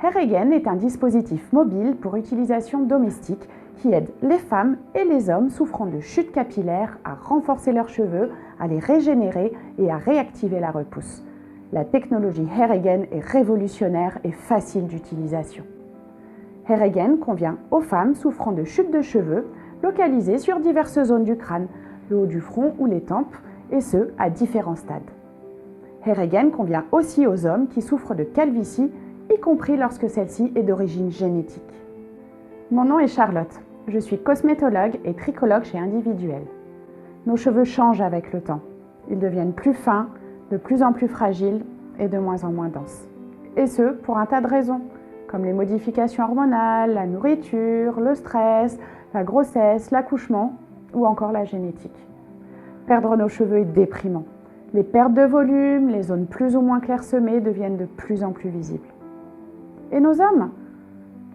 Hair Again est un dispositif mobile pour utilisation domestique qui aide les femmes et les hommes souffrant de chutes capillaires à renforcer leurs cheveux, à les régénérer et à réactiver la repousse. La technologie Hair Again est révolutionnaire et facile d'utilisation. Hair Again convient aux femmes souffrant de chutes de cheveux localisées sur diverses zones du crâne, le haut du front ou les tempes, et ce, à différents stades. Hair Again convient aussi aux hommes qui souffrent de calvitie, y compris lorsque celle-ci est d'origine génétique. Mon nom est Charlotte, je suis cosmétologue et trichologue chez Individuel. Nos cheveux changent avec le temps. Ils deviennent plus fins, de plus en plus fragiles et de moins en moins denses. Et ce, pour un tas de raisons, comme les modifications hormonales, la nourriture, le stress, la grossesse, l'accouchement ou encore la génétique. Perdre nos cheveux est déprimant. Les pertes de volume, les zones plus ou moins clairsemées deviennent de plus en plus visibles. Et nos hommes ?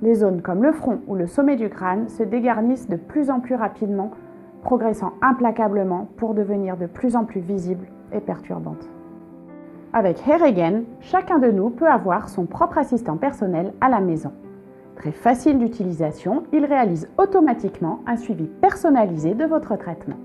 Les zones comme le front ou le sommet du crâne se dégarnissent de plus en plus rapidement, progressant implacablement pour devenir de plus en plus visibles et perturbantes. Avec Hair Again, chacun de nous peut avoir son propre assistant personnel à la maison. Très facile d'utilisation, il réalise automatiquement un suivi personnalisé de votre traitement.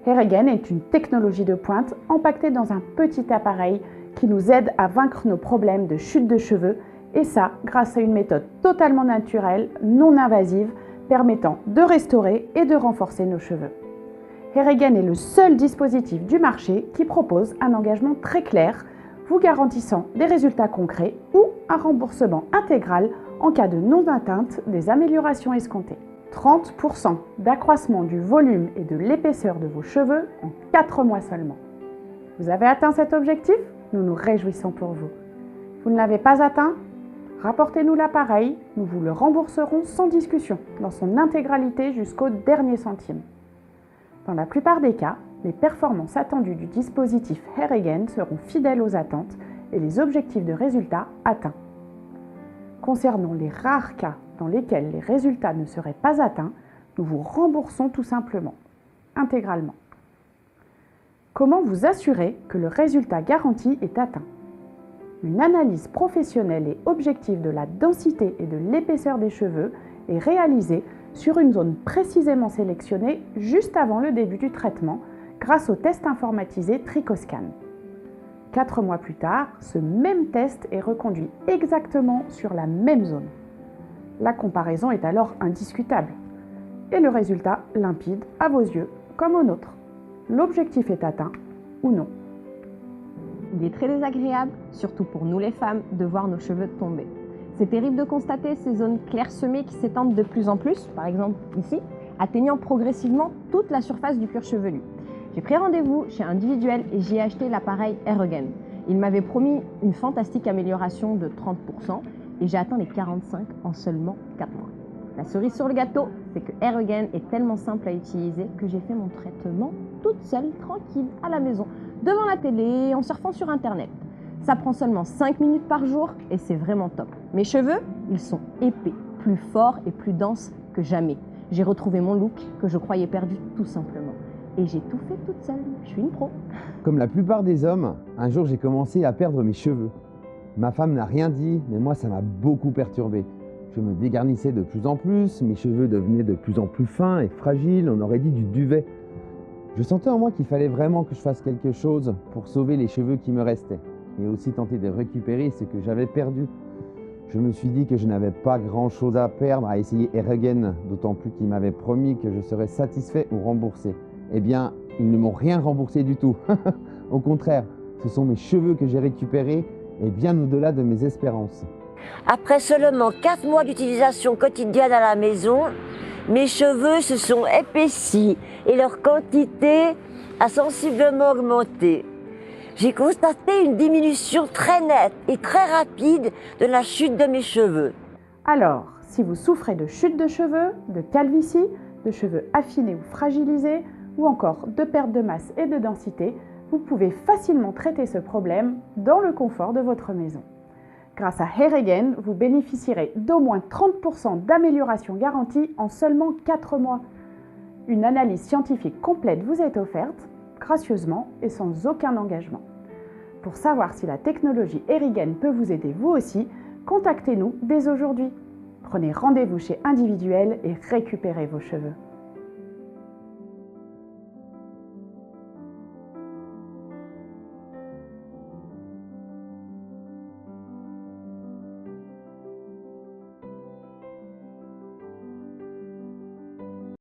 Hair Again est une technologie de pointe empaquetée dans un petit appareil qui nous aide à vaincre nos problèmes de chute de cheveux, et ça grâce à une méthode totalement naturelle, non invasive, permettant de restaurer et de renforcer nos cheveux. Hair Again est le seul dispositif du marché qui propose un engagement très clair, vous garantissant des résultats concrets ou un remboursement intégral en cas de non-atteinte des améliorations escomptées. 30% d'accroissement du volume et de l'épaisseur de vos cheveux en 4 mois seulement. Vous avez atteint cet objectif ? Nous nous réjouissons pour vous. Vous ne l'avez pas atteint ? Rapportez-nous l'appareil, nous vous le rembourserons sans discussion, dans son intégralité jusqu'au dernier centime. Dans la plupart des cas, les performances attendues du dispositif Hair Again seront fidèles aux attentes et les objectifs de résultats atteints. Concernant les rares cas dans lesquels les résultats ne seraient pas atteints, nous vous remboursons tout simplement, intégralement. Comment vous assurer que le résultat garanti est atteint ? Une analyse professionnelle et objective de la densité et de l'épaisseur des cheveux est réalisée sur une zone précisément sélectionnée juste avant le début du traitement grâce au test informatisé Tricoscan. 4 mois plus tard, ce même test est reconduit exactement sur la même zone. La comparaison est alors indiscutable et le résultat limpide à vos yeux comme aux nôtres. L'objectif est atteint ou non. Il est très désagréable, surtout pour nous les femmes, de voir nos cheveux tomber. C'est terrible de constater ces zones clairsemées qui s'étendent de plus en plus, par exemple ici, atteignant progressivement toute la surface du cuir chevelu. J'ai pris rendez-vous chez Individuel et j'y ai acheté l'appareil Hair Again. Il m'avait promis une fantastique amélioration de 30% et j'ai atteint les 45 en seulement 4 mois. La cerise sur le gâteau, c'est que Hair Again est tellement simple à utiliser que j'ai fait mon traitement toute seule, tranquille, à la maison, devant la télé, en surfant sur internet. Ça prend seulement 5 minutes par jour et c'est vraiment top. Mes cheveux, ils sont épais, plus forts et plus denses que jamais. J'ai retrouvé mon look que je croyais perdu tout simplement. Et j'ai tout fait toute seule, je suis une pro. Comme la plupart des hommes, un jour j'ai commencé à perdre mes cheveux. Ma femme n'a rien dit, mais moi ça m'a beaucoup perturbé. Je me dégarnissais de plus en plus, mes cheveux devenaient de plus en plus fins et fragiles, on aurait dit du duvet. Je sentais en moi qu'il fallait vraiment que je fasse quelque chose pour sauver les cheveux qui me restaient et aussi tenter de récupérer ce que j'avais perdu. Je me suis dit que je n'avais pas grand-chose à perdre à essayer Hair Again, d'autant plus qu'il m'avait promis que je serais satisfait ou remboursé. Eh bien, ils ne m'ont rien remboursé du tout. Au contraire, ce sont mes cheveux que j'ai récupérés et bien au-delà de mes espérances. Après seulement 4 mois d'utilisation quotidienne à la maison, mes cheveux se sont épaissis et leur quantité a sensiblement augmenté. J'ai constaté une diminution très nette et très rapide de la chute de mes cheveux. Alors, si vous souffrez de chute de cheveux, de calvitie, de cheveux affinés ou fragilisés, ou encore de perte de masse et de densité, vous pouvez facilement traiter ce problème dans le confort de votre maison. Grâce à Hair Again, vous bénéficierez d'au moins 30% d'amélioration garantie en seulement 4 mois. Une analyse scientifique complète vous est offerte, gracieusement et sans aucun engagement. Pour savoir si la technologie Hair Again peut vous aider vous aussi, Contactez-nous dès aujourd'hui. Prenez rendez-vous chez Individuel et récupérez vos cheveux.